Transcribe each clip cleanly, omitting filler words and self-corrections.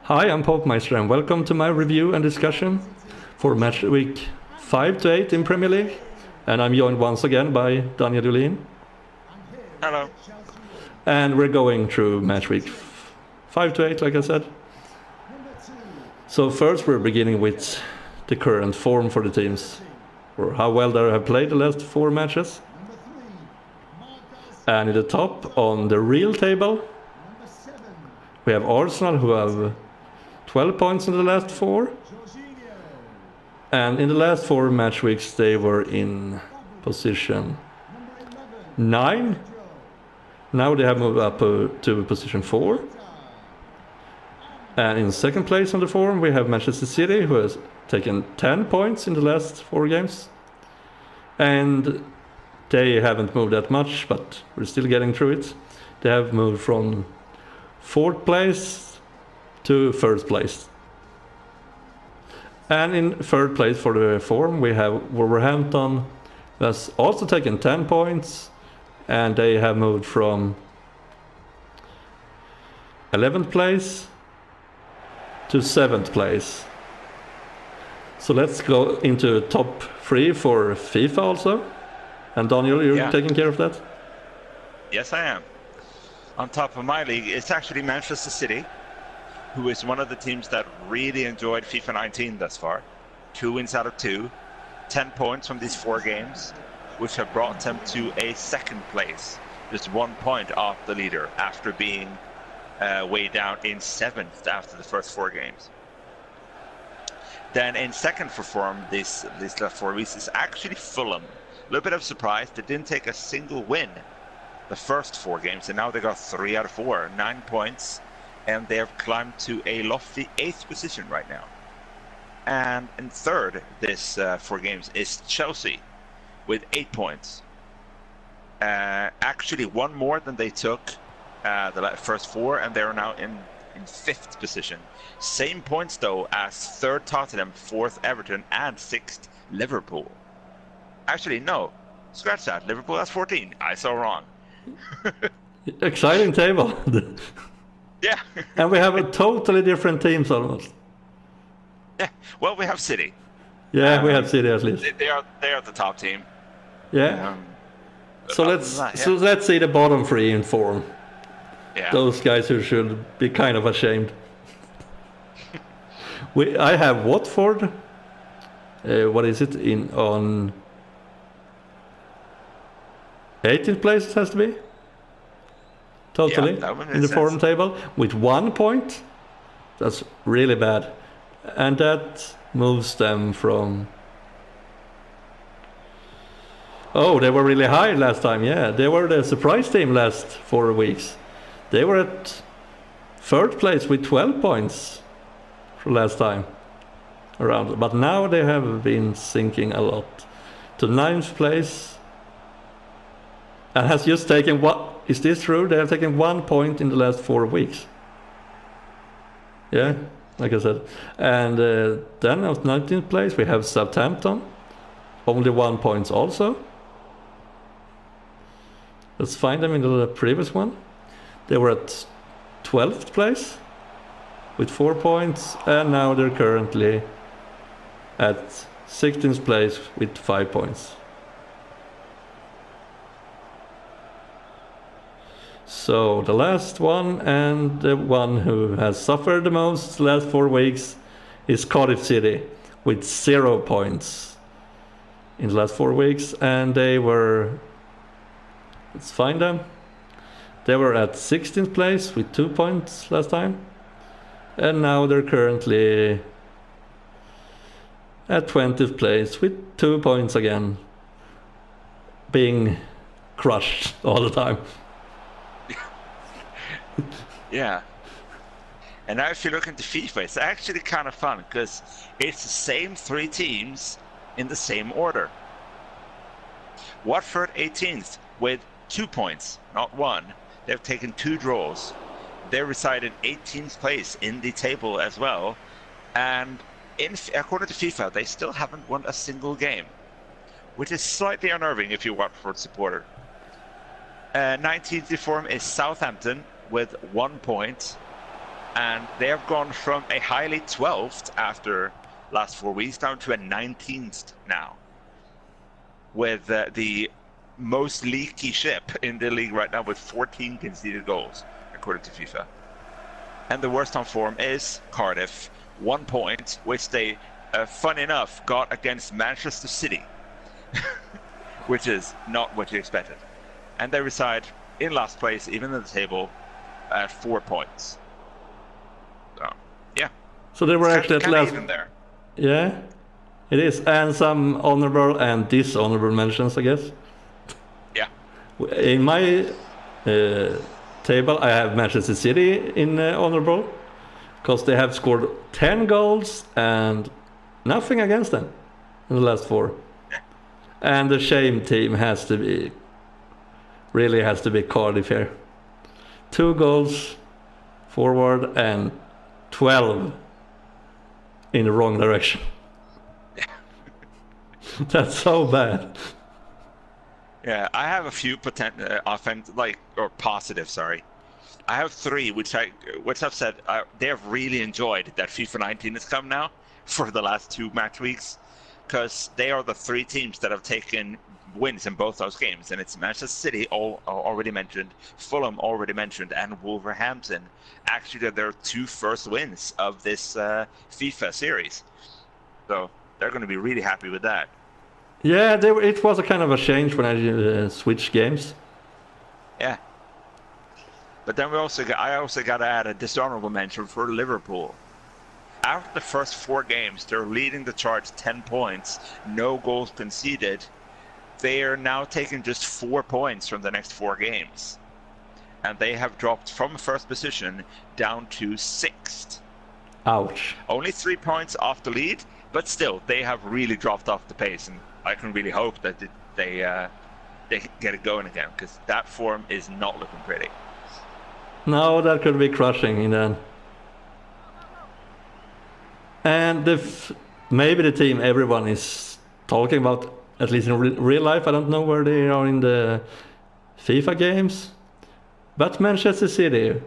Hi, I'm Popmeister and welcome to my review and discussion for match week 5 to 8 in Premier League. And I'm joined once again by Daniel Johlin. Hello. And we're going through match week 5 to 8, like I said. So first we're beginning with the current form for the teams, or how well they have played the last 4 matches. And in the top on the real table, we have Arsenal, who have 12 points in the last 4. And in the last 4 match weeks, they were in position 9. Now they have moved up to position 4. And in second place on the form, we have Manchester City, who has taken 10 points in the last 4 games. And they haven't moved that much, but we're still getting through it. They have moved from 4th place to 1st place. And in 3rd place for the form, we have Wolverhampton, that's also taken 10 points, and they have moved from 11th place to 7th place. So let's go into top 3 for FIFA also. And Daniel, you're taking care of that? Yes, I am. On top of my league, it's actually Manchester City, who is one of the teams that really enjoyed FIFA 19 thus far. 2 wins out of 2, 10 points from these 4 games, which have brought them to a 2nd place, just 1 point off the leader after being way down in 7th after the first 4 games. Then in 2nd for form, these last 4 weeks is actually Fulham. A little bit of surprise, they didn't take a single win the first 4 games, and now they got 3 out of 4, 9 points, and they have climbed to a lofty 8th position right now. And in 3rd this 4 games is Chelsea with 8 points. Actually 1 more than they took the first 4, and they're now in 5th position. Same points though as 3rd Tottenham, 4th Everton, and 6th Liverpool. Actually, no. Scratch that. Liverpool has 14. I saw wrong. Exciting table. Yeah. And we have a totally different teams almost. Yeah. Well, we have City. Yeah, we have City at least. They are the top team. Yeah. So let's see the bottom 3 in form. Yeah. Those guys who should be kind of ashamed. I have Watford. What is it on 18th place? It has to be. Totally in the form table with 1 point. That's really bad, and that moves them from. Oh, they were really high last time. Yeah, they were the surprise team last 4 weeks. They were at 3rd place with 12 points for last time around, but now they have been sinking a lot to 9th place, and has just taken what. Is this true? They have taken 1 point in the last 4 weeks. Yeah, like I said. And then at 19th place we have Southampton. Only 1 point also. Let's find them in the previous one. They were at 12th place with 4 points. And now they're currently at 16th place with 5 points. So the last one, and the one who has suffered the most the last 4 weeks, is Cardiff City with 0 points in the last 4 weeks, and they were, let's find them, they were at 16th place with 2 points last time, and now they're currently at 20th place with 2 points again, being crushed all the time. Yeah. And now if you look into FIFA, it's actually kind of fun because it's the same 3 teams in the same order. Watford 18th with 2 points, not 1. They've taken 2 draws. They reside in 18th place in the table as well. And according to FIFA, they still haven't won a single game, which is slightly unnerving if you're a Watford supporter. 19th form is Southampton with 1 point. And they have gone from a highly 12th after last 4 weeks down to a 19th now, with the most leaky ship in the league right now with 14 conceded goals, according to FIFA. And the worst on form is Cardiff, 1 point, which they, fun enough, got against Manchester City, which is not what you expected. And they reside in last place, even in the table, at 4 points. So, yeah. So they were actually at last. Even there. Yeah, it is, and some honorable and dishonorable mentions, I guess. Yeah. In my table, I have Manchester City in honorable, because they have scored 10 goals and nothing against them in the last 4. And the shame team really has to be Cardiff here. 2 goals forward and 12 in the wrong direction. That's so bad. Yeah, I have a few positive. Sorry, I have 3, which I've said they have really enjoyed that FIFA 19 has come now for the last 2 match weeks, because they are the 3 teams that have taken wins in both those games, and it's Manchester City, already mentioned, Fulham already mentioned, and Wolverhampton. Actually, their 2 first wins of this FIFA series, so they're going to be really happy with that. Yeah, it was a kind of a change when I switched games. Yeah, but then I also got to add a dishonorable mention for Liverpool. After the first 4 games, they're leading the charge 10 points, no goals conceded. They are now taking just 4 points from the next 4 games. And they have dropped from first position down to 6th. Ouch. Only 3 points off the lead, but still, they have really dropped off the pace. And I can really hope that they get it going again, because that form is not looking pretty. No, that could be crushing in the end. And maybe the team everyone is talking about, at least in real life, I don't know where they are in the FIFA games, but Manchester City,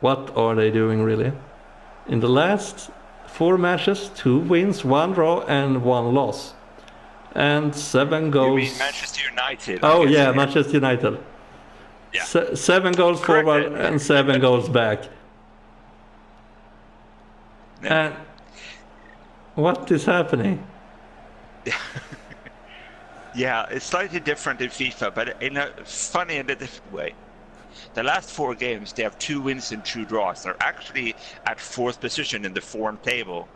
what are they doing really? In the last 4 matches, 2 wins, 1 draw and 1 loss, and 7 goals. You mean Manchester United? Oh yeah, Manchester United. Yeah. 7 goals forward and 7 goals back. Yeah. And what is happening? Yeah, it's slightly different in FIFA, but in a funny and a different way. The last 4 games, they have 2 wins and 2 draws. They're actually at 4th position in the form table.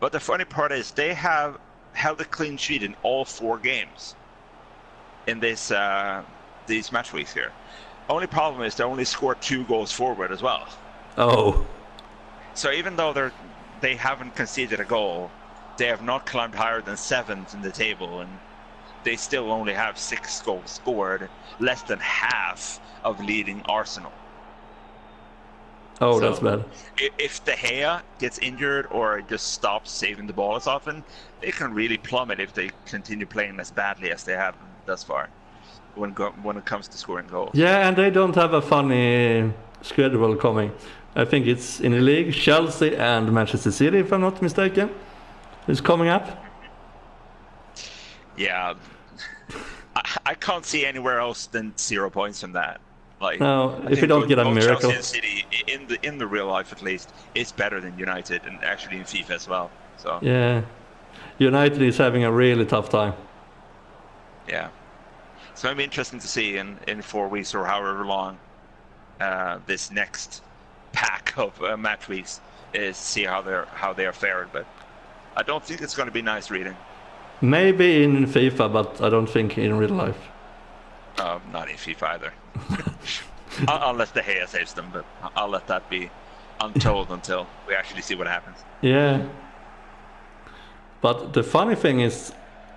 But the funny part is they have held a clean sheet in all 4 games in these match weeks here. Only problem is they only scored 2 goals forward as well. Oh. So even though they haven't conceded a goal, they have not climbed higher than 7th in the table, and they still only have 6 goals scored, less than half of leading Arsenal. Oh, So, that's bad. If De Gea gets injured or just stops saving the ball as often, they can really plummet if they continue playing as badly as they have thus far when it comes to scoring goals. Yeah, and they don't have a funny schedule coming. I think it's in the league, Chelsea and Manchester City, if I'm not mistaken, is coming up. Yeah, I can't see anywhere else than 0 points from that. Like, No, I if you think don't get a both miracle. Chelsea and City in the real life at least is better than United, and actually in FIFA as well. So Yeah. United is having a really tough time. yeah, so it'll be interesting to see in 4 weeks or however long this next pack of match weeks is, see how they are faring. But I don't think it's going to be nice reading. Maybe in FIFA, but I don't think in real life. Not in FIFA either. Unless De Gea saves them, but I'll let that be untold until we actually see what happens. Yeah. But the funny thing is,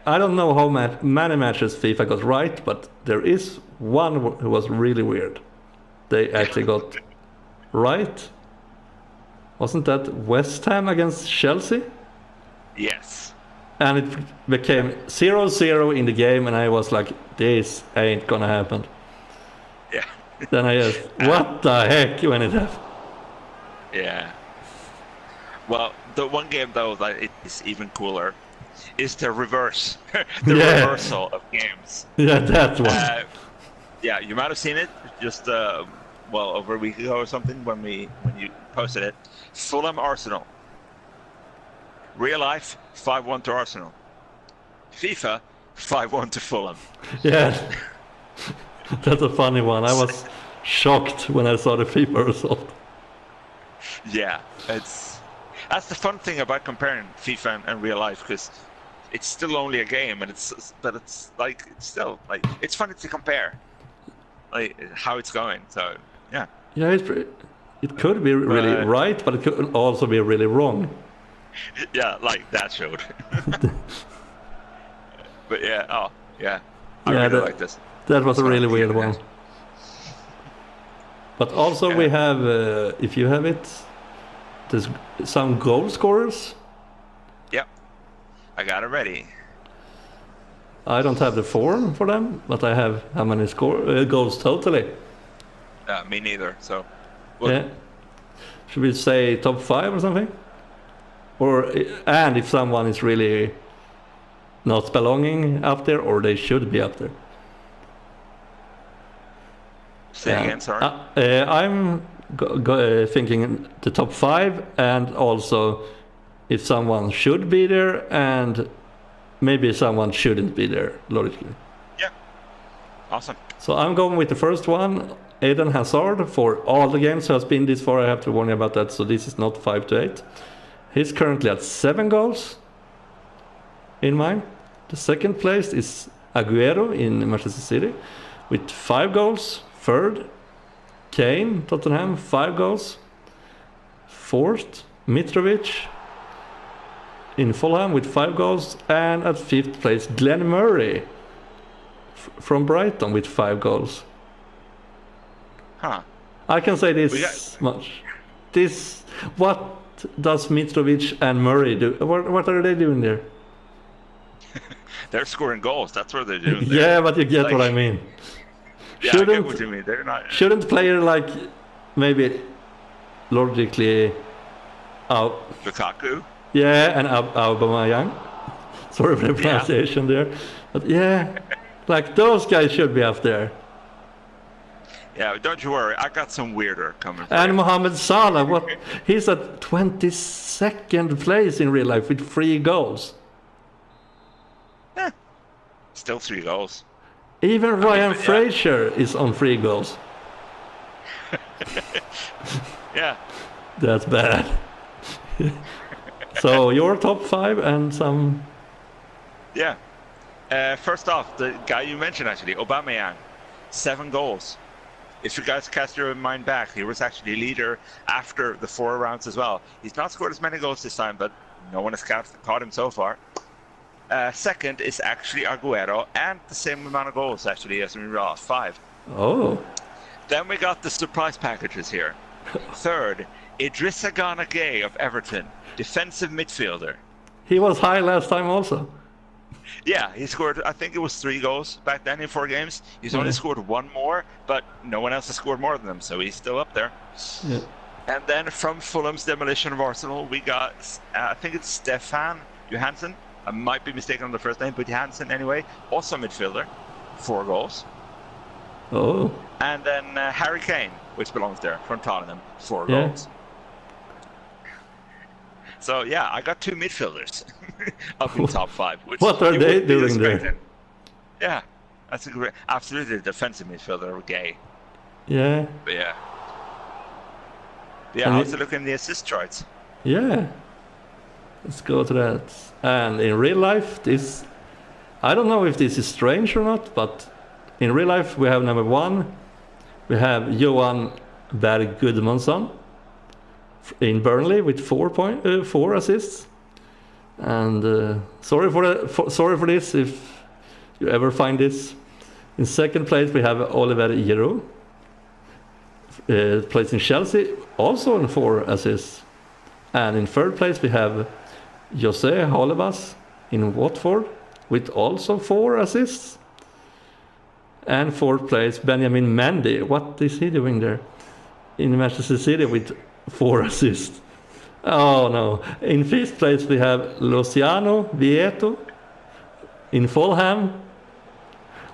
I don't know how many matches FIFA got right, but there is one who was really weird. They actually got right. Wasn't that West Ham against Chelsea? Yes. And it became 0-0 in the game, and I was like, this ain't gonna happen. Yeah. Then I just, what the heck, when it happened? Yeah. Well, the one game though that is even cooler is the reverse, the reversal of games. Yeah, that one. Yeah, you might have seen it just over a week ago or something when you posted it. Fulham Arsenal. Real life 5-1 to Arsenal. FIFA 5-1 to Fulham. Yeah, that's a funny one. I was shocked when I saw the FIFA result. Yeah, that's the fun thing about comparing FIFA and real life, because it's still only a game, and it's still it's funny to compare like how it's going. So yeah. Yeah, it could be really right, but it could also be really wrong. Yeah, like that showed. But yeah, I really like this. That was a really weird one. But also we have, if you have it, there's some goal scorers. Yep, I got it ready. I don't have the form for them, but I have how many goals totally. Me neither. So. Yeah. Should we say top 5 or something? And if someone is really not belonging up there, or they should be up there. Say again, sorry. I'm thinking the top 5, and also if someone should be there, and maybe someone shouldn't be there, logically. Yeah. Awesome. So I'm going with the first one, Eden Hazard, for all the games who has been this far. I have to warn you about that, so this is not 5 to 8. He's currently at 7 goals in mine. The second place is Aguero in Manchester City with 5 goals. Third, Kane, Tottenham, 5 goals. Fourth, Mitrovic in Fulham with 5 goals. And at 5th place, Glenn Murray from Brighton with 5 goals. Huh. I can say this much. What does Mitrovic and Murray do? What are they doing there? They're scoring goals. That's what they're doing. Yeah, but you get what I mean. Yeah, I get what you mean. They're not. Shouldn't player like maybe logically out Lukaku? Yeah, and Aubameyang. Sorry for the pronunciation there. But yeah, like those guys should be up there. Yeah, don't you worry. I got some weirder coming. And Mohamed Salah, he's at 22nd place in real life with 3 goals. Still 3 goals. Even Ryan Fraser is on 3 goals. Yeah. That's bad. So your top 5 and some. Yeah. First off, the guy you mentioned actually, Aubameyang, 7 goals. If you guys cast your mind back, he was actually leader after the 4 rounds as well. He's not scored as many goals this time, but no one has caught him so far. Second is actually Aguero, and the same amount of goals actually as in Real 5. Oh. Then we got the surprise packages here. Third, Idrissa Gana Gueye of Everton, defensive midfielder. He was high last time also. Yeah, he scored, I think it was 3 goals back then in 4 games. He's only scored 1 more, but no one else has scored more than him, so he's still up there. Yeah. And then from Fulham's demolition of Arsenal, we got, I think it's Stefan Johansson. I might be mistaken on the first name, but Johansson anyway. Also midfielder, 4 goals. Oh. And then Harry Kane, which belongs there, from Tottenham, 4 goals. So yeah, I got 2 midfielders up in top 5. Which what are they doing there? Yeah, that's a great, absolutely defensive midfielder, Gay. Yeah. But yeah, how's it looking in the assist charts? Yeah. Let's go to that. And in real life, I don't know if this is strange or not, but in real life we have number 1. We have Johan Berg Gudmundsson in Burnley with 4 assists. And sorry for this if you ever find this. In second place we have Oliver Giroud, plays in Chelsea, also in 4 assists. And in third place we have Jose Holebas in Watford with also 4 assists. And fourth place Benjamin Mendy. What is he doing there? In Manchester City with 4 assists. Oh no. In 5th place we have Luciano Vieto in Fulham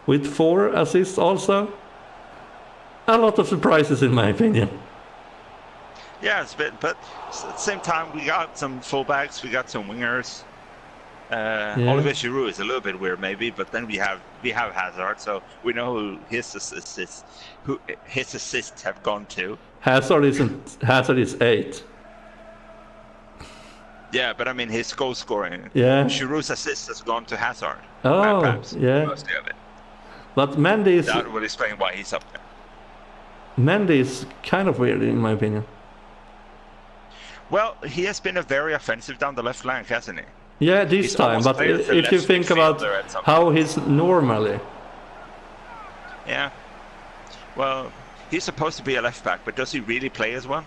with 4 assists also. A lot of surprises in my opinion. Yeah, it's a bit, but at the same time we got some fullbacks, we got some wingers. Olivier Giroud is a little bit weird maybe, but then we have Hazard, so we know who his assists have gone to. Hazard is 8. Yeah, but I mean his goal scoring. Yeah. Giroud's assist has gone to Hazard. Oh, perhaps, yeah. mostly of it. But Mendy is... That would explain why he's up there. Mendy is kind of weird in my opinion. Well, he has been a very offensive down the left flank, hasn't he? Yeah, this He's time, but if you think about how he's normally... Yeah. Well, he's supposed to be a left back, but does he really play as one?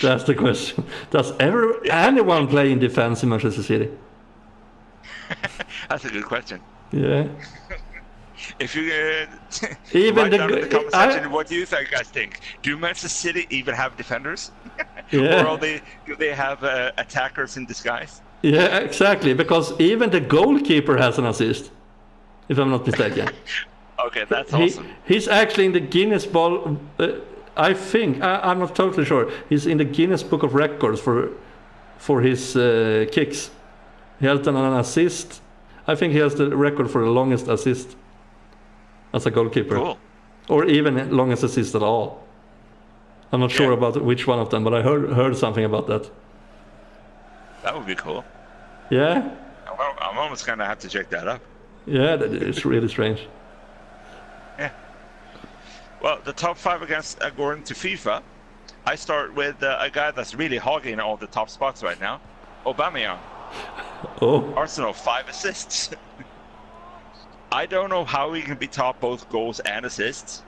That's the question. Does anyone play in defense in Manchester City? That's a good question. Yeah. If you even write down in the comment section, what do you guys think? Do Manchester City even have defenders? Yeah. Or do they have attackers in disguise? Yeah, exactly. Because even the goalkeeper has an assist, if I'm not mistaken. Okay, that's awesome. He's actually in the Guinness Ball. I think I'm not totally sure. He's in the Guinness Book of Records for his kicks. He has done an assist. I think he has the record for the longest assist as a goalkeeper. Cool. Or even longest assist at all. I'm not sure about which one of them, but I heard something about that. That would be cool. Yeah. I'm almost gonna have to check that up. Yeah, it's really strange. Yeah. Well, the top 5 according to FIFA. I start with a guy that's really hogging all the top spots right now, Aubameyang. Oh. Arsenal 5 assists. I don't know how he can be top both goals and assists,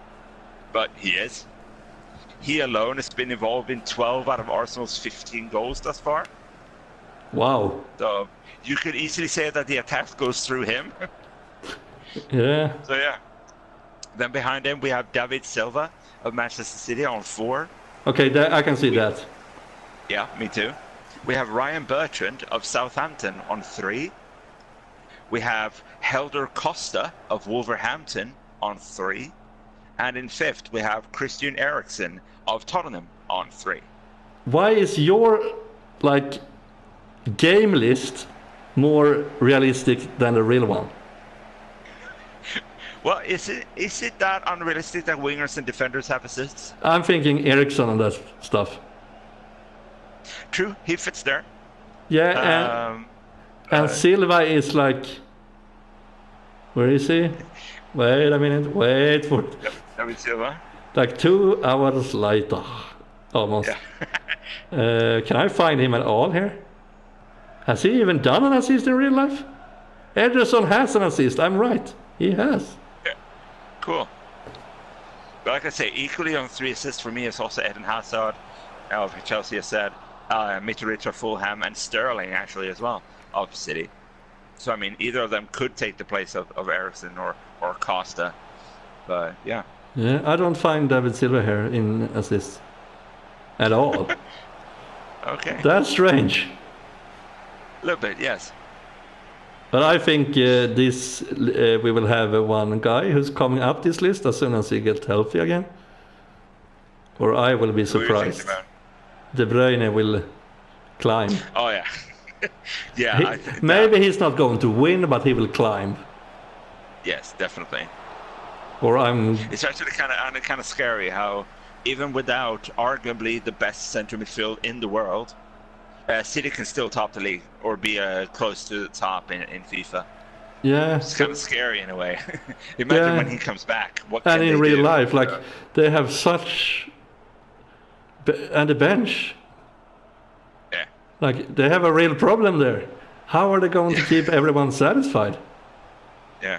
but he is. He alone has been involved in 12 out of Arsenal's 15 goals thus far. Wow. So you could easily say that the attack goes through him. Yeah. So yeah. Then behind him we have David Silva of Manchester City on 4. Okay, I can see that. Yeah, me too. We have Ryan Bertrand of Southampton on 3. We have Helder Costa of Wolverhampton on 3. And in 5th we have Christian Eriksen of Tottenham on 3. Why is your game list more realistic than the real one? Well, is it that unrealistic that wingers and defenders have assists? I'm thinking Ericsson and that stuff. True, he fits there. Yeah, and Silva is where is he? Wait a minute, wait for it. David Silva. 2 hours later, almost. Yeah. Can I find him at all here? Has he even done an assist in real life? Ederson has an assist, I'm right. He has. Yeah. Cool. But like I say, equally on 3 assists for me is also Eden Hazard of Chelsea, as said. Mitrovic of Fulham, and Sterling actually as well of City. So I mean, either of them could take the place of Eriksen or Costa. But yeah. Yeah, I don't find David Silva here in assists at all. Okay. That's strange. A little bit, yes. But I think we will have one guy who's coming up this list as soon as he gets healthy again. Or I will be surprised. De Bruyne will climb. Oh yeah. Yeah. Maybe he's not going to win, but he will climb. Yes, definitely. It's actually kind of scary how even without arguably the best centre midfield in the world, City can still top the league or be close to the top in FIFA. Yeah, it's kind of scary in a way. Imagine when he comes back. What can and in they real do? life, they have such and the bench. Yeah. They have a real problem there. How are they going to keep everyone satisfied? Yeah.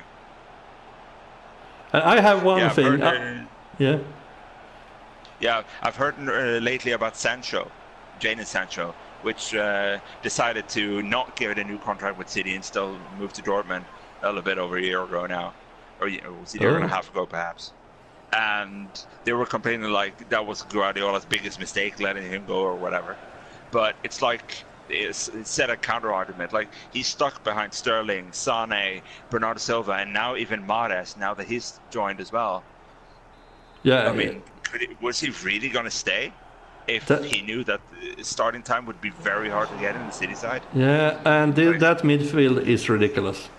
And I have one thing. Yeah. Yeah, I've heard lately about Sancho, Jadon Sancho, which decided to not give it a new contract with City and still move to Dortmund a little bit over a year ago now. Or was it a year and a half ago, perhaps. and they were complaining like that was Guardiola's biggest mistake, letting him go or whatever. But it's like it's set a counter argument. Like he's stuck behind Sterling, Sane, Bernardo Silva, and now even Mahrez. Now that he's joined as well. Yeah. I mean, was he really going to stay if he knew that starting time would be very hard to get in the City side? Yeah, and that midfield is ridiculous.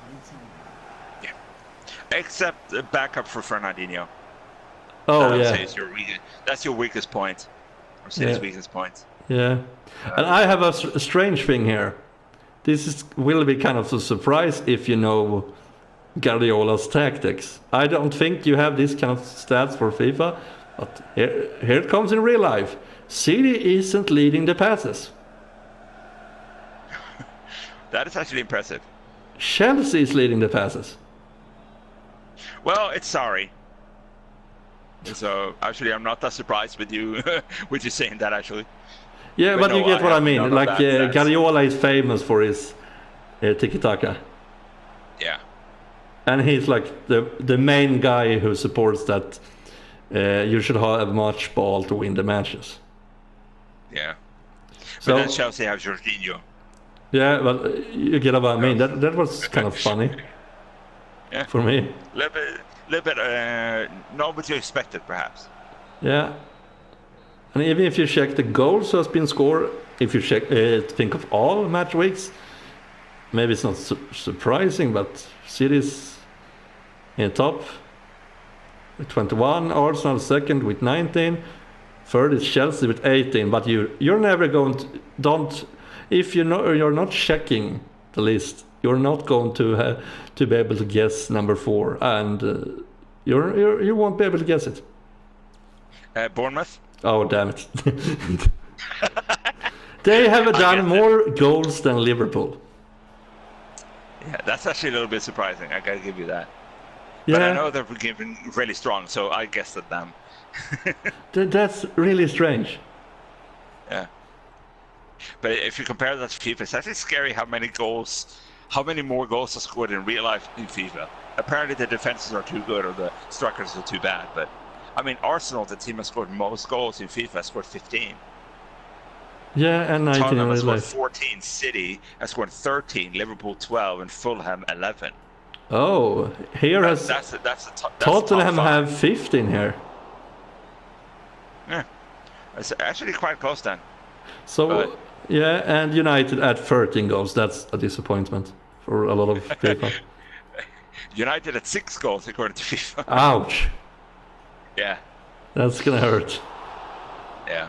Yeah, except the backup for Fernandinho. Oh yeah, that's your weakest point, or City's weakest point. Yeah, and I have a strange thing here. This will be kind of a surprise if you know Guardiola's tactics. I don't think you have this kind of stats for FIFA, but here it comes in real life. City isn't leading the passes. That is actually impressive. Chelsea is leading the passes. Well, it's sorry. So actually, I'm not that surprised with you with you saying that actually. Yeah, but you get what I mean. Like Guardiola is famous for his tiki-taka. Yeah. And he's like the main guy who supports that you should have much ball to win the matches. Yeah. So, but then Chelsea have Jorginho. Yeah, but you get what I mean. That was kind of funny. Yeah. For me. A little bit not what you expected, perhaps. Yeah. And even if you check the goals has been scored, if you check think of all match weeks, maybe it's not surprising, but City's in top with 21, Arsenal second with 19, third is Chelsea with 18. But you're never going to if you're not checking the list, you're not going to be able to guess number 4, and you won't be able to guess it. Bournemouth. Oh, damn it. They have done more goals than Liverpool. Yeah, that's actually a little bit surprising. I gotta give you that. Yeah. But I know they're given really strong, so I guessed at them. That's really strange. Yeah. But if you compare that to FIFA, it's actually scary how many more goals are scored in real life in FIFA. Apparently the defenses are too good or the strikers are too bad, but I mean, Arsenal, the team has scored most goals in FIFA, scored 15. Yeah, and 19 Tottenham in has real scored life. 14, City has scored 13, Liverpool 12, and Fulham 11. Oh, here Tottenham have 15 here. Yeah, it's actually quite close then. So, yeah, and United at 13 goals. That's a disappointment for a lot of people. United at 6 goals according to FIFA. Ouch. Yeah. That's gonna hurt. Yeah.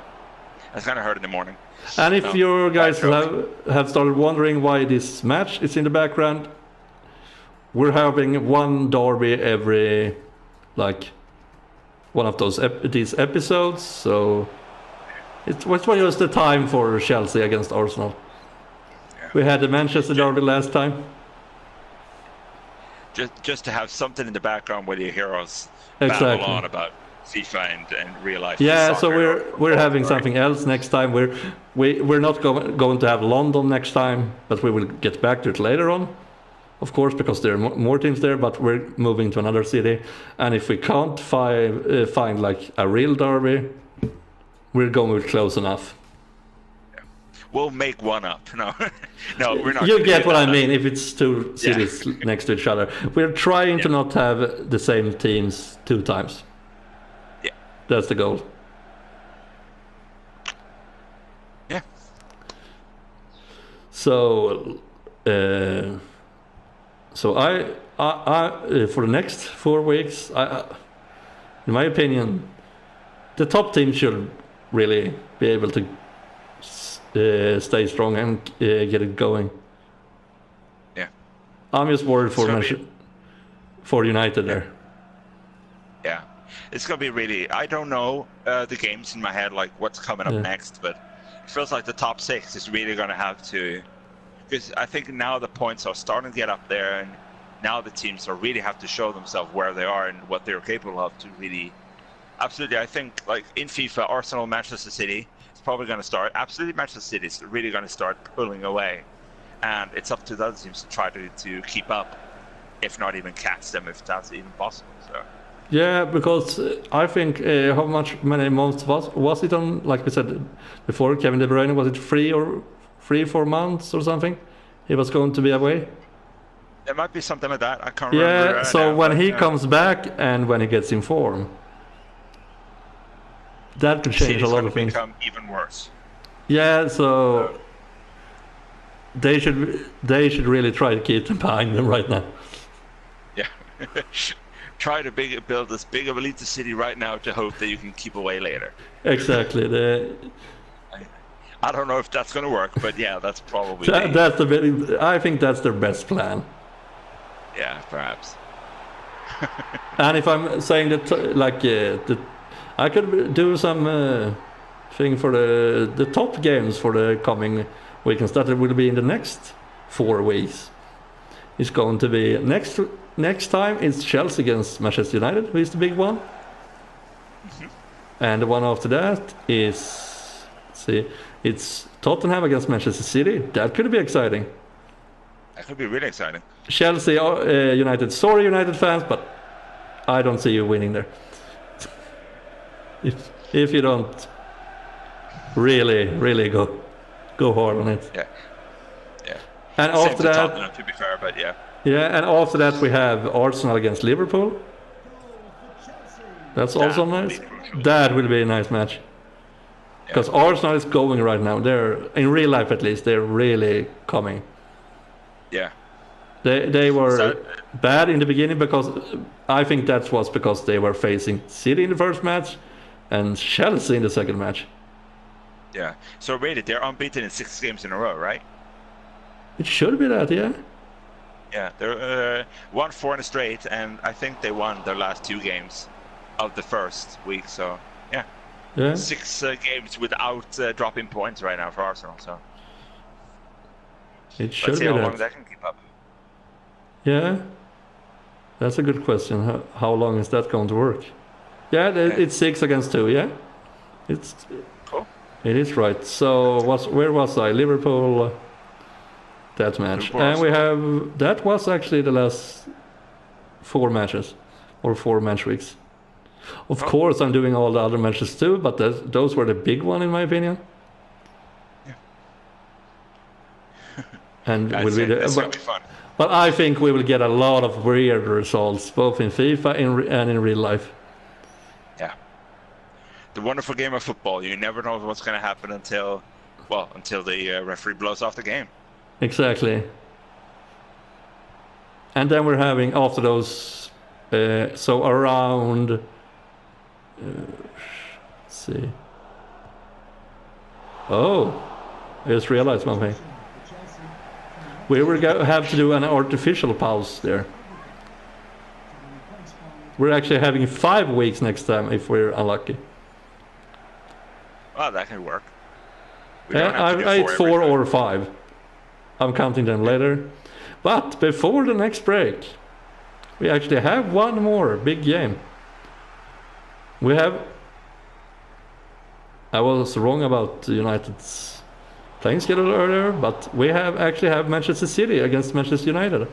That's gonna hurt in the morning. And if your guys have started wondering why this match is in the background, we're having one derby every, like, one of these episodes. So it was just the time for Chelsea against Arsenal. Yeah. We had the Manchester derby last time. Just to have something in the background where you hear us babble on about FIFA and real life. Yeah, so we're having something else next time. We're not going to have London next time, but we will get back to it later on, of course, because there are more teams there. But we're moving to another city, and if we can't find like a real derby, we're going with close enough. We'll make one up. No, no, we're not. You get what I mean. If it's two cities next to each other, we're trying to not have the same teams 2 times. Yeah, that's the goal. Yeah. So, I for the next 4 weeks, in my opinion, the top team should really be able to stay strong and get it going. Yeah, I'm just worried for United there. Yeah, it's gonna be really. I don't know the games in my head, like what's coming up next, but it feels like the top 6 is really gonna have to, because I think now the points are starting to get up there, and now the teams are really have to show themselves where they are and what they're capable of to really. Absolutely, I think like in FIFA, Arsenal, Manchester City. Probably going to start. Absolutely, Manchester City is really going to start pulling away, and it's up to the other teams to try to keep up, if not even catch them, if that's even possible. So, Yeah, because I think how many months was it on? Like we said before, Kevin De Bruyne, was it 4 months or something? He was going to be away. There might be something like that. I can't remember. Yeah, so now, when but, he comes back and when he gets in form, that could change a lot of things. Become even worse. Yeah, so they should really try to keep them behind them right now. Yeah. Try to build as big of a lead to City right now to hope that you can keep away later. Exactly. I don't know if that's going to work, but yeah, that's probably I think that's their best plan. Yeah, perhaps. And if I'm saying that, like, I could do some thing for the top games for the coming weekends. That will be in the next 4 weeks. It's going to be next time it's Chelsea against Manchester United, who is the big one. Mm-hmm. And the one after that is, it's Tottenham against Manchester City. That could be exciting. That could be really exciting. Chelsea, United. Sorry, United fans, but I don't see you winning there. If you don't really go hard on it. Yeah. And same after to that, Tottenham, to be fair, but yeah. Yeah, and after that we have Arsenal against Liverpool. That's also nice. That will be a nice match. Because Arsenal is going right now. They're, in real life at least, they're really coming. Yeah. They were bad in the beginning because I think that was because they were facing City in the first match and Chelsea in the second match. Yeah. So really, they're unbeaten in 6 games in a row, right? It should be that, yeah. Yeah, they're won 4 in a straight, and I think they won their last 2 games of the first week. So yeah. 6 games without dropping points right now for Arsenal. So it should let's see be how that. long that can keep up. Yeah, that's a good question. How long is that going to work? Yeah, it's 6 against 2. Yeah, it's cool. It is right. So where was I? Liverpool. That match, and we have that was actually the last 4 matches or 4 match weeks. Of course, I'm doing all the other matches too, but those were the big one in my opinion. Yeah. And it's gonna be fun. But I think we will get a lot of weird results, both in FIFA and in real life. Yeah. The wonderful game of football. You never know what's going to happen until the referee blows off the game. Exactly. And then we're having after those, so around. Let's see. Oh, I just realized one thing. We will have to do an artificial pause there. We're actually having 5 weeks next time if we're unlucky. Well, that can work. It's 4 or 5. I'm counting them later. But before the next break, we actually have one more big game. I was wrong about United's playing schedule earlier, but we actually have Manchester City against Manchester United.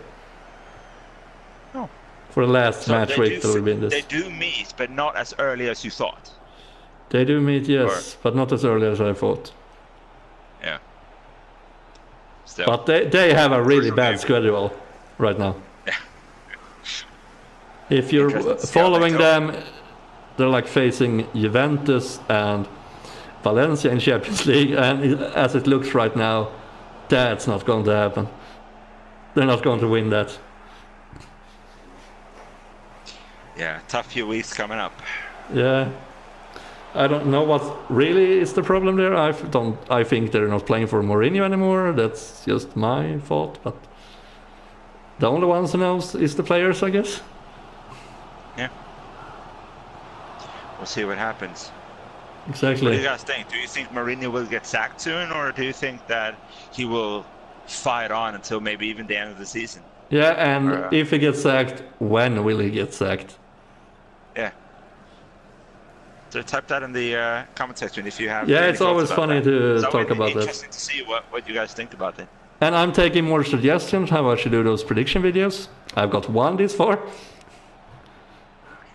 Oh. For the last match week that will be in this. They do meet, but not as early as you thought. They do meet, yes, but not as early as I thought. Yeah. Still. But they have a really bad schedule right now. Yeah. If you're following them, they're like facing Juventus and Valencia in Champions League, and as it looks right now, that's not going to happen. They're not going to win that. Yeah, tough few weeks coming up. Yeah. I don't know what really is the problem there. I think they're not playing for Mourinho anymore. That's just my thought, but the only ones who knows is the players, I guess. Yeah. We'll see what happens. Exactly. What do you guys think? Do you think Mourinho will get sacked soon, or do you think that he will fight on until maybe even the end of the season? Yeah, and if he gets sacked, when will he get sacked? Yeah. So type that in the comment section if you have. Yeah, it's always funny to talk about that. It's interesting to see what you guys think about it. And I'm taking more suggestions how I should do those prediction videos. I've got one this far.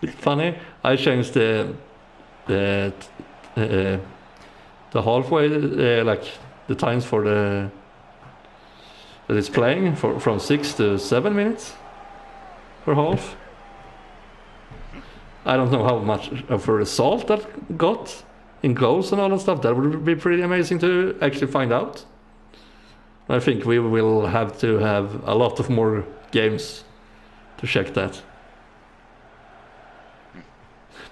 It's funny. I changed the halfway, like the times for that it's playing from 6 to 7 minutes per half. I don't know how much of a result that got in goals and all that stuff. That would be pretty amazing to actually find out. I think we will have to have a lot of more games to check that.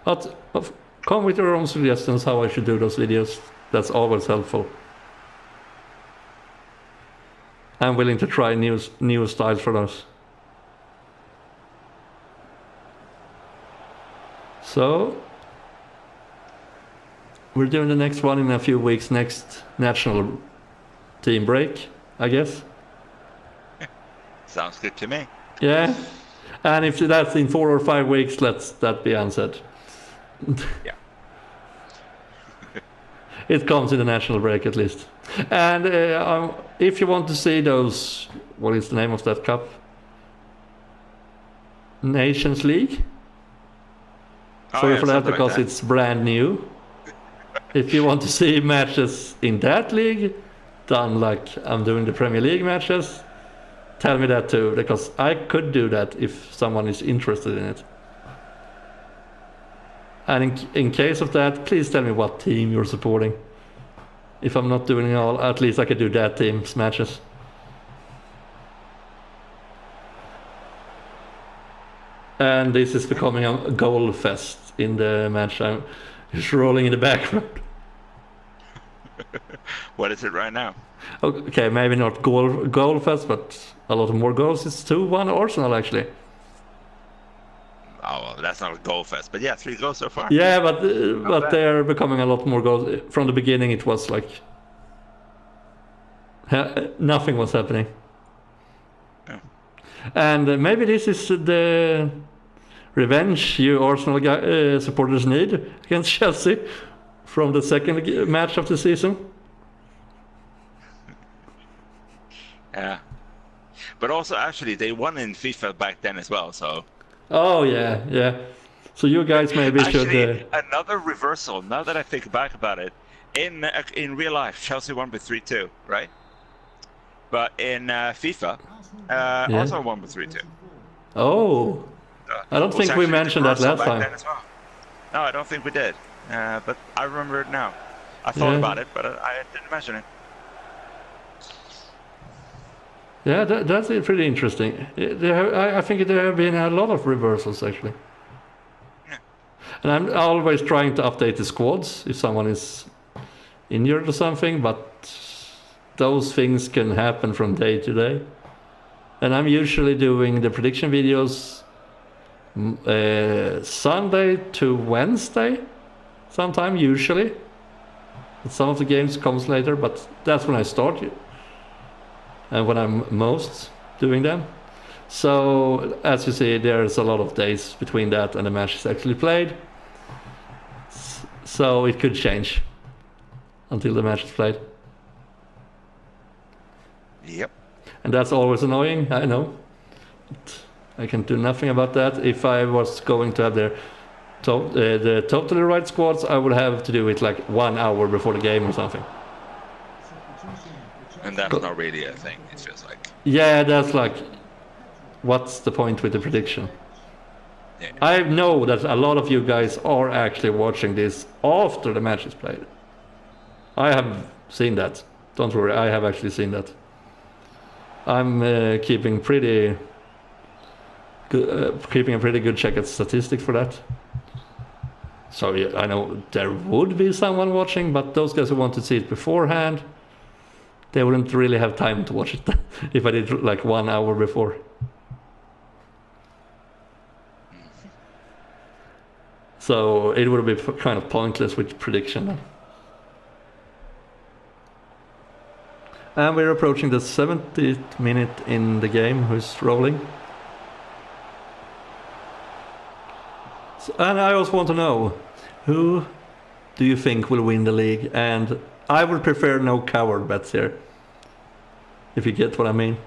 But come with your own suggestions how I should do those videos. That's always helpful. I'm willing to try new styles for those. So we're doing the next one in a few weeks, next national team break, I guess. Sounds good to me. Yeah. And if that's in 4 or 5 weeks, let that be answered. Yeah. It comes in the national break at least. And if you want to see those, what is the name of that cup? Nations League? Sorry for that, because it's brand new. If you want to see matches in that league, done like I'm doing the Premier League matches, tell me that too, because I could do that if someone is interested in it. And in case of that, please tell me what team you're supporting. If I'm not doing it all, at least I could do that team's matches. And this is becoming a goal fest in the match. I'm just rolling in the background. What is it right now? Okay, maybe not goal fest, but a lot more goals. It's 2-1 Arsenal actually. Oh, well, that's not a goal fest, but yeah, 3 goals so far. Yeah, but they're becoming a lot more goals. From the beginning, it was like nothing was happening. Yeah. And maybe this is the revenge you Arsenal supporters need against Chelsea from the second match of the season. Yeah, but also actually they won in FIFA back then as well, so. Oh yeah. So you guys maybe actually, should. Another reversal. Now that I think back about it, in real life, Chelsea won with 3-2, right? But in FIFA, Arsenal won with 3-2. Oh, I don't think we mentioned that last time. Well. No, I don't think we did. But I remember it now. I thought about it, but I didn't mention it. Yeah, that's pretty interesting. I think there have been a lot of reversals actually. Yeah. And I'm always trying to update the squads if someone is injured or something, but those things can happen from day to day. And I'm usually doing the prediction videos Sunday to Wednesday sometime, usually. But some of the games comes later, but that's when I start and when I'm most doing them. So as you see, there's a lot of days between that and the match is actually played. So it could change until the match is played. Yep. And that's always annoying, I know. But I can do nothing about that. If I was going to have the totally right squads, I would have to do it like 1 hour before the game or something. And that's not really a thing, it feels like. Yeah, that's like, what's the point with the prediction? Yeah. I know that a lot of you guys are actually watching this after the match is played. I have seen that. Don't worry, I have actually seen that. I'm keeping a pretty good check at statistics for that. So yeah, I know there would be someone watching, but those guys who want to see it beforehand, they wouldn't really have time to watch it if I did like 1 hour before. So it would be kind of pointless with prediction then. And we're approaching the 70th minute in the game. Who's rolling? So, and I also want to know, who do you think will win the league? And I would prefer no coward bets here, if you get what I mean.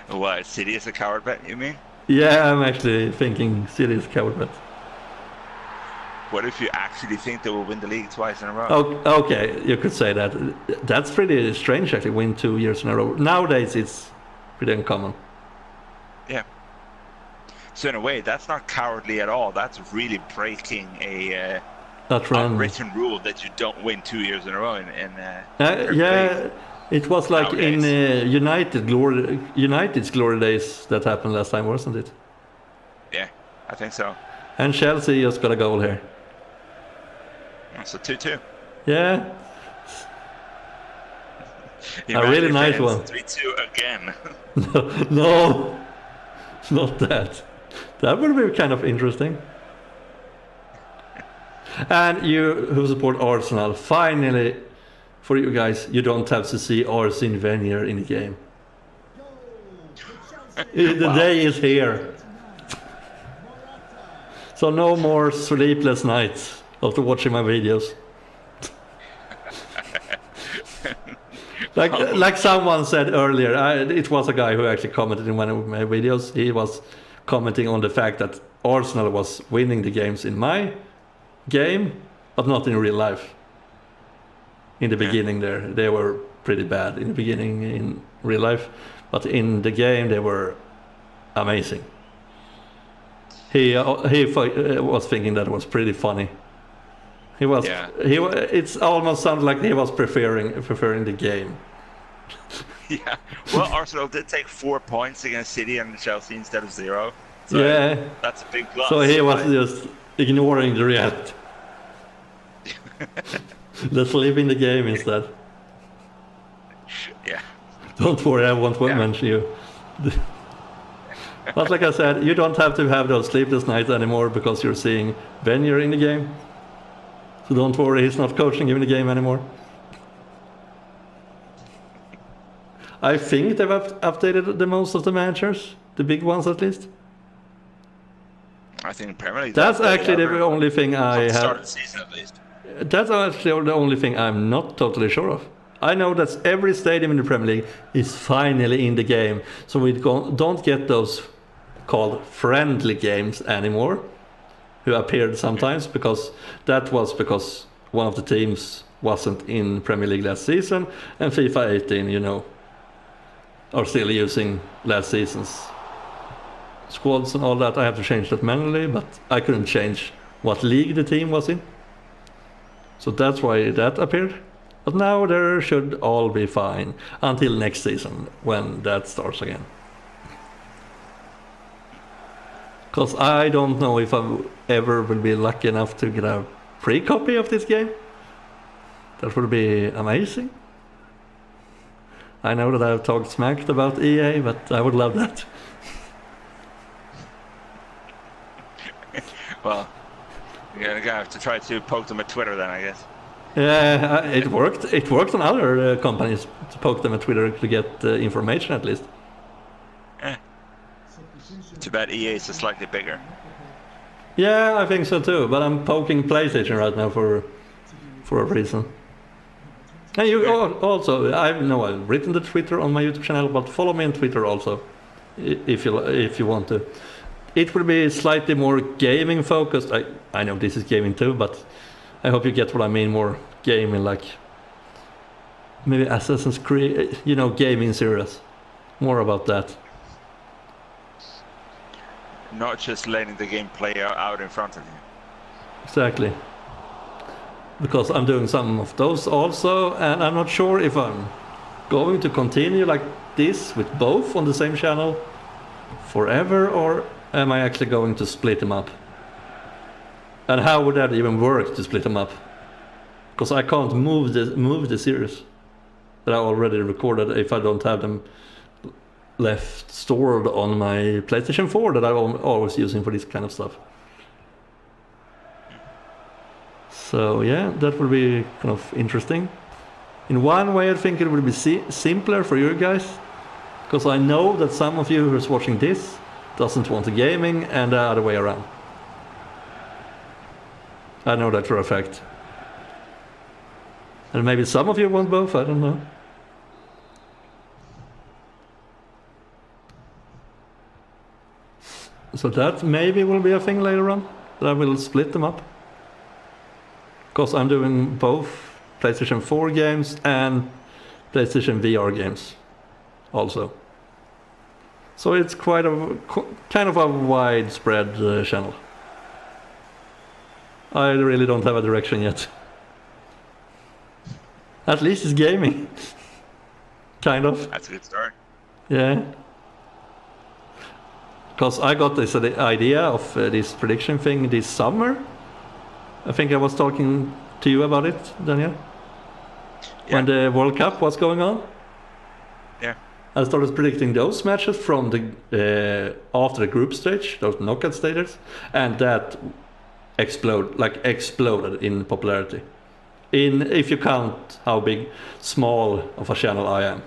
What, City is a coward bet, you mean? Yeah, I'm actually thinking City is coward bet. What if you actually think they will win the league twice in a row? Oh, okay, you could say that. That's pretty strange, actually, win 2 years in a row. Nowadays, it's pretty uncommon. Yeah. So in a way, that's not cowardly at all. That's really breaking a unwritten rule that you don't win 2 years in a row in yeah, it was like nowadays. in United's glory days that happened last time, wasn't it? Yeah, I think so. And Chelsea just got a goal here. So 2-2. Yeah. A really nice one. 3-2 again. No, not that. That would be kind of interesting. And you who support Arsenal, finally, for you guys, you don't have to see Arsene Wenger in the game. The day is here. So no more sleepless nights after watching my videos. Like someone said earlier, it was a guy who actually commented in one of my videos. He was commenting on the fact that Arsenal was winning the games in my game, but not in real life. In the beginning there, they were pretty bad in the beginning in real life, but in the game they were amazing. He was thinking that was pretty funny. He was. Yeah. It's almost sounded like he was preferring the game. Yeah. Well, Arsenal did take 4 points against City and Chelsea instead of 0. So yeah. That's a big plus. So he was just ignoring the reality. Let's live in the game instead. Yeah. Don't worry, I won't mention you. But like I said, you don't have to have those sleepless nights anymore because you're seeing Wenger in the game. So don't worry, he's not coaching you in the game anymore. I think they've updated the most of the managers, the big ones at least. I think Premier League. That's actually the only thing I have. Start of the season at least. That's actually the only thing I'm not totally sure of. I know that every stadium in the Premier League is finally in the game, so we don't get those called friendly games anymore, who appeared sometimes, because that was because one of the teams wasn't in Premier League last season, and FIFA 18, you know, are still using last season's squads and all that. I have to change that manually, but I couldn't change what league the team was in. So that's why that appeared. But now there should all be fine until next season when that starts again. Because I don't know if I ever will be lucky enough to get a free copy of this game. That would be amazing. I know that I've talked smacked about EA, but I would love that. Well, you're gonna have to try to poke them at Twitter then, I guess. Yeah, it worked. It worked on other companies to poke them at Twitter to get information at least. Yeah. Too bad EA is slightly bigger. Yeah, I think so too. But I'm poking PlayStation right now for a reason. And you also, I've written the Twitter on my YouTube channel, but follow me on Twitter also, if you want to. It will be slightly more gaming focused. I know this is gaming too, but I hope you get what I mean. More gaming, like maybe Assassin's Creed, gaming series. More about that. Not just letting the game play out in front of you. Exactly. Because I'm doing some of those also, and I'm not sure if I'm going to continue like this with both on the same channel forever, or am I actually going to split them up? And how would that even work to split them up? Because I can't move the series that I already recorded if I don't have them left stored on my PlayStation 4 that I'm always using for this kind of stuff. So yeah, that will be kind of interesting. In one way, I think it will be simpler for you guys, because I know that some of you who's watching this doesn't want the gaming, and the other way around. I know that for a fact. And maybe some of you want both, I don't know. So that maybe will be a thing later on. That I will split them up. Because I'm doing both PlayStation 4 games and PlayStation VR games also. So it's quite a kind of a widespread channel. I really don't have a direction yet. At least it's gaming. Kind of. That's a good start. Yeah. Because I got this idea of this prediction thing this summer. I think I was talking to you about it, Daniel. Yeah. When the World Cup was going on. Yeah. I started predicting those matches from the after the group stage, those knockout stages, and that exploded in popularity. If you count how small of a channel I am,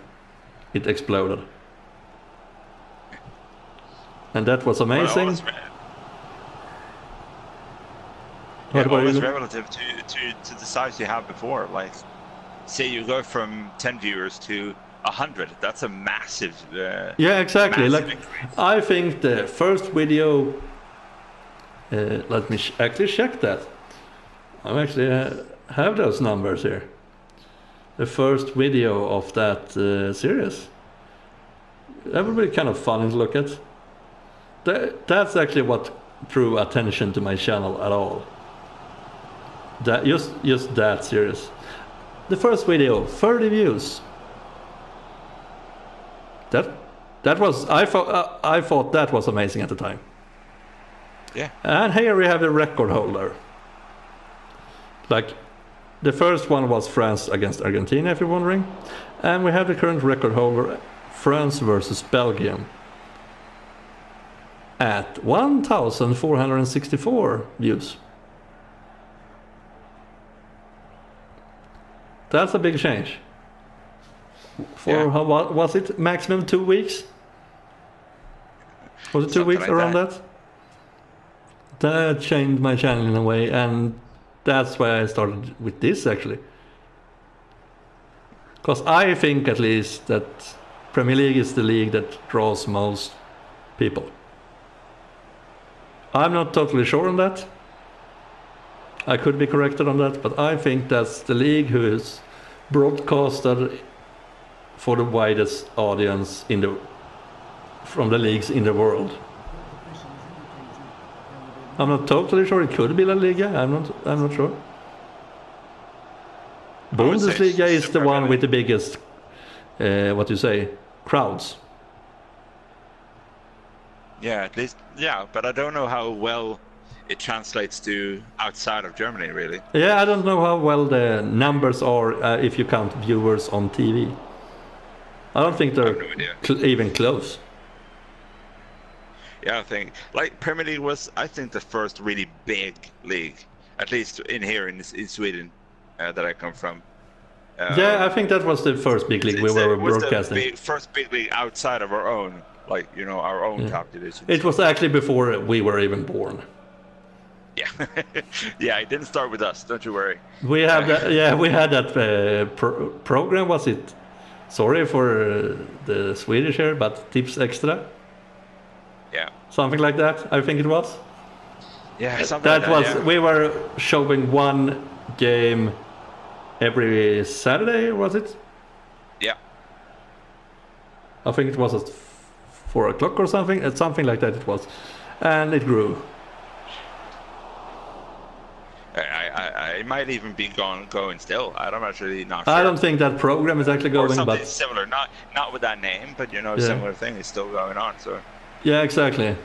it exploded. And that was amazing. Always relative to the size you have before. Like, say you go from 10 viewers to 100. That's a massive. Yeah, exactly. Massive like, increase. I think the first video. Let me actually check that. I actually have those numbers here. The first video of that series. That would be kind of fun to look at. That's actually what drew attention to my channel at all. That just that series. The first video, 30 views. That was I thought that was amazing at the time. Yeah. And here we have the record holder. Like, the first one was France against Argentina, if you're wondering, and we have the current record holder, France versus Belgium, at 1,464 views. That's a big change. For how was it? Maximum 2 weeks? Was it 2 Something weeks like around that. that? That changed my channel in a way, and that's why I started with this actually. Because I think at least that Premier League is the league that draws most people. I'm not totally sure on that. I could be corrected on that, but I think that's the league who is broadcasted for the widest audience from the leagues in the world. I'm not totally sure. It could be La Liga. I'm not sure. Bundesliga is the one with the biggest, crowds. Yeah, at least, yeah, but I don't know how well it translates to outside of Germany, really. Yeah, I don't know how well the numbers are if you count viewers on TV. I don't think they're even close. Yeah, I think like Premier League was, I think, the first really big league, at least in here in Sweden, that I come from. Yeah, I think that was the first big league we were broadcasting. It was the first big league outside of our own, like, our own top division. It was actually before we were even born. Yeah, yeah, it didn't start with us. Don't you worry. We have that. Yeah, we had that program. Was it? Sorry for the Swedish here, but Tips Extra. Yeah. Something like that. I think it was. Yeah, something that like was. that. Yeah. We were showing one game every Saturday. Was it? Yeah. I think it was at 4 o'clock or something. At something like that it was, and it grew. I might even be going still. I'm actually not sure. I don't think that program is actually going, or something but similar, not with that name, but similar thing is still going on. So yeah, exactly.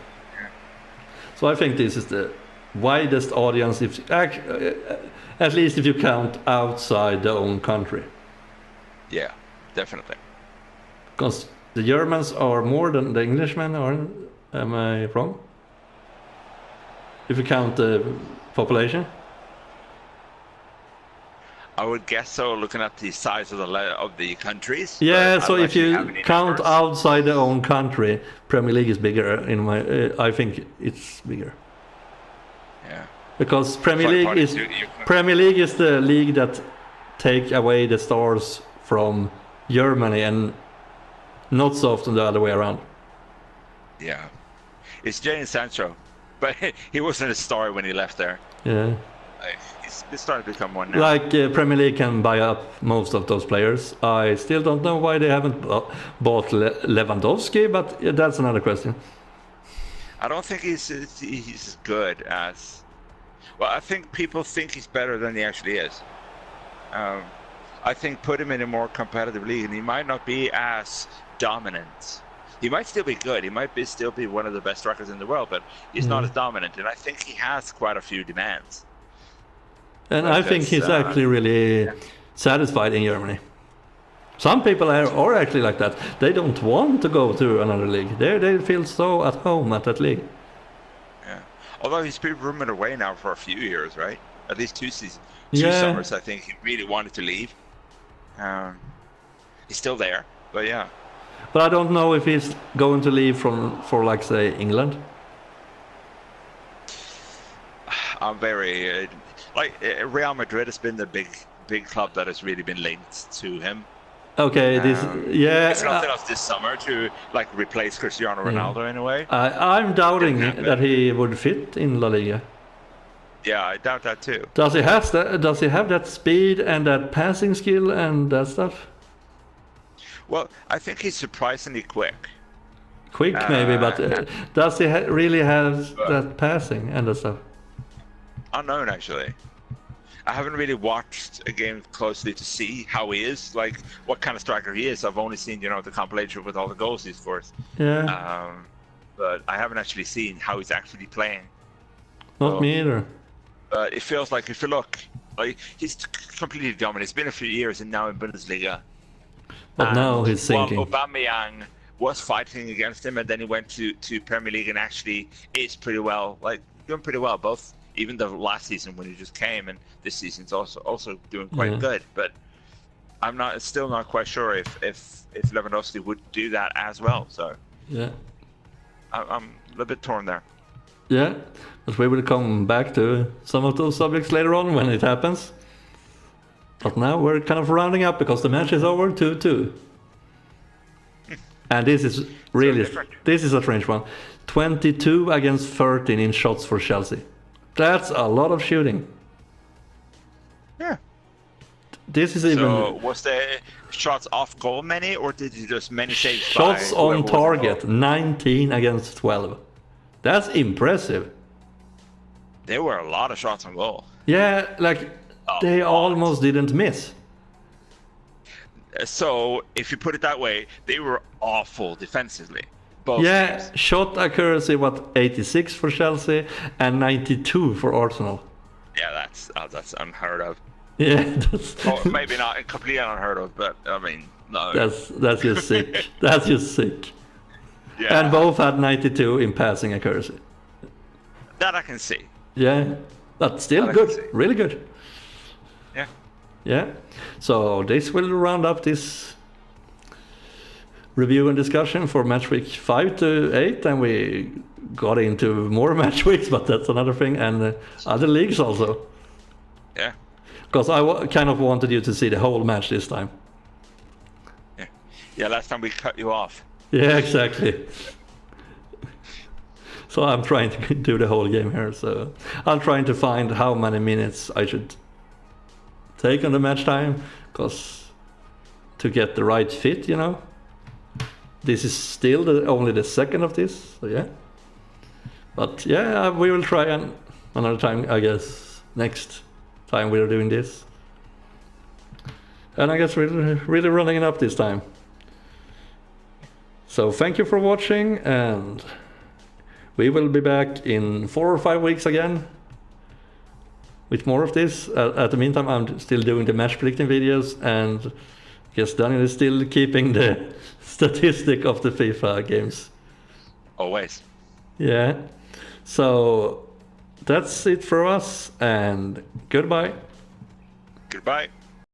So I think this is the widest audience, at least if you count outside the own country. Yeah, definitely. Because the Germans are more than the Englishmen, or am I wrong? If you count the population. I would guess so, looking at the size of the countries. Yeah, so if you count outside the own country, Premier League is bigger. I think it's bigger. Yeah. Because Premier League is the league that take away the stars from Germany, and not so often the other way around. Yeah. It's Jadon Sancho, but he wasn't a star when he left there. Yeah. He's starting to become one now. Like Premier League can buy up most of those players. I still don't know why they haven't bought Lewandowski, but that's another question. I don't think he's as good as. Well, I think people think he's better than he actually is. I think put him in a more competitive league, and he might not be as dominant. He might still be good. He might still be one of the best strikers in the world, but he's not as dominant. And I think he has quite a few demands. And I think he's actually really satisfied in Germany. Some people are actually like that. They don't want to go to another league. They feel so at home at that league. Yeah. Although he's been rumored away now for a few years, right? At least 2 seasons. 2 summers, I think he really wanted to leave. He's still there, but yeah. But I don't know if he's going to leave for like, say, England. I'm very... Real Madrid has been the big club that has really been linked to him. Okay, It's nothing else this summer to replace Cristiano Ronaldo in a way. I'm doubting that he would fit in La Liga. Yeah, I doubt that too. Does he have that speed and that passing skill and that stuff? Well, I think he's surprisingly quick. Quick maybe, but does he really have that passing and that stuff? Unknown, actually. I haven't really watched a game closely to see how he is, what kind of striker he is. I've only seen, the compilation with all the goals he scores. Yeah. But I haven't actually seen how he's actually playing. Not me either. But it feels like, if you look, he's completely dominant. It's been a few years and now in Bundesliga. But now he's sinking. While Aubameyang was fighting against him, and then he went to Premier League and actually is pretty well, doing pretty well, both. Even the last season when he just came, and this season's also doing quite good. But I'm still not quite sure if Lewandowski would do that as well. So yeah, I'm a little bit torn there. Yeah, but we will come back to some of those subjects later on when it happens. But now we're kind of rounding up because the match is over 2-2. And this is really this is a strange one. 22 against 13 in shots for Chelsea. That's a lot of shooting. Yeah. This is even. So was the shots off goal many, or did you just many saves? Shots on target, 19 against 12. That's impressive. There were a lot of shots on goal. Yeah, they almost didn't miss. So if you put it that way, they were awful defensively. Both teams. Shot accuracy 86 for Chelsea and 92 for Arsenal. Yeah, that's unheard of. Yeah, maybe not completely unheard of, but I mean, no. That's just sick. That's just sick. Yeah. And both had 92 in passing accuracy. That I can see. Yeah, but still good, really good. Yeah. Yeah. So this will round up this review and discussion for match week 5 to 8, and we got into more match weeks, but that's another thing, and other leagues also. Yeah. Because I kind of wanted you to see the whole match this time. Yeah. Yeah, last time we cut you off. Yeah, exactly. So I'm trying to do the whole game here, so I'm trying to find how many minutes I should take on the match time, because to get the right fit, This is still only the second of this, so yeah. But yeah, we will try another time, I guess, next time we are doing this. And I guess we're really running it up this time. So thank you for watching, and we will be back in 4 or 5 weeks again with more of this. At the meantime, I'm still doing the match predicting videos, and I guess Daniel is still keeping the statistic of the FIFA games. Always. Yeah. So that's it for us, and goodbye. Goodbye.